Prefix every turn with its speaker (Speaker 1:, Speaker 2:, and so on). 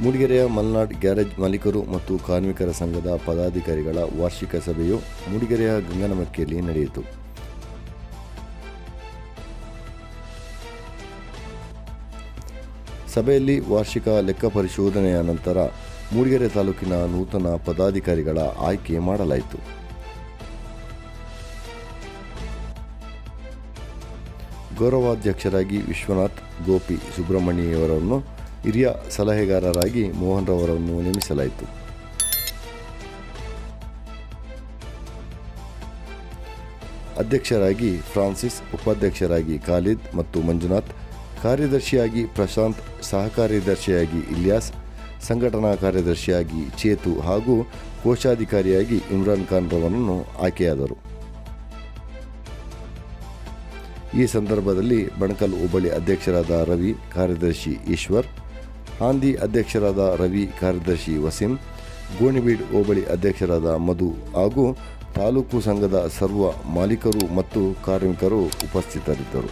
Speaker 1: ಮೂಡಿಗೆರೆಯ Malnad garage ಮಾಲೀಕರು ಮತ್ತು ಕಾರ್ಮಿಕರ ಸಂಘದ ಪದಾಧಿಕಾರಿಗಳ ವಾರ್ಷಿಕ ಸಭೆಯು ಮೂಡಿಗೆರೆಯ ಗಂಗನಮಕ್ಕಿಯಲ್ಲಿ ನಡೆಯಿತು. ಸಭೆಯಲ್ಲಿ ವಾರ್ಷಿಕ ಲೆಕ್ಕ ಪರಿಶೋಧನೆಯ ನಂತರ ಮೂಡಿಗೆರೆ ತಾಲೂಕಿನ ನೂತನ ಪದಾಧಿಕಾರಿಗಳ ಆಯ್ಕೆ ಮಾಡಲಾಯಿತು. ಗೌರವಾಧ್ಯಕ್ಷರಾಗಿ ವಿಶ್ವನಾಥ್ ಗೋಪಿ ಸುಬ್ರಹ್ಮಣ್ಯವರನ್ನು, ಹಿರಿಯ ಸಲಹೆಗಾರರಾಗಿ ಮೋಹನ್ ರವರನ್ನು ನೇಮಿಸಲಾಯಿತು. ಅಧ್ಯಕ್ಷರಾಗಿ ಫ್ರಾನ್ಸಿಸ್, ಉಪಾಧ್ಯಕ್ಷರಾಗಿ ಖಾಲಿದ್ ಮತ್ತು ಮಂಜುನಾಥ್, ಕಾರ್ಯದರ್ಶಿಯಾಗಿ ಪ್ರಶಾಂತ್, ಸಹಕಾರ್ಯದರ್ಶಿಯಾಗಿ ಇಲಿಯಾಸ್, ಸಂಘಟನಾ ಕಾರ್ಯದರ್ಶಿಯಾಗಿ ಚೇತು ಹಾಗೂ ಕೋಶಾಧಿಕಾರಿಯಾಗಿ ಇಮ್ರಾನ್ ಖಾನ್ ರವರನ್ನು ಆಯ್ಕೆಯಾದರು. ಈ ಸಂದರ್ಭದಲ್ಲಿ ಬಣಕಲ್ ಹೋಬಳಿ ಅಧ್ಯಕ್ಷರಾದ ರವಿ, ಕಾರ್ಯದರ್ಶಿ ಈಶ್ವರ್, ಹಾಂದಿ ಅಧ್ಯಕ್ಷರಾದ ರವಿ, ಕಾರ್ಯದರ್ಶಿ ವಸೀಂ, ಗೋಣಿಬೀಡ್ ಹೋಬಳಿ ಅಧ್ಯಕ್ಷರಾದ ಮಧು ಹಾಗೂ ತಾಲೂಕು ಸಂಘದ ಸರ್ವ ಮಾಲೀಕರು ಮತ್ತು ಕಾರ್ಮಿಕರು ಉಪಸ್ಥಿತರಿದ್ದರು.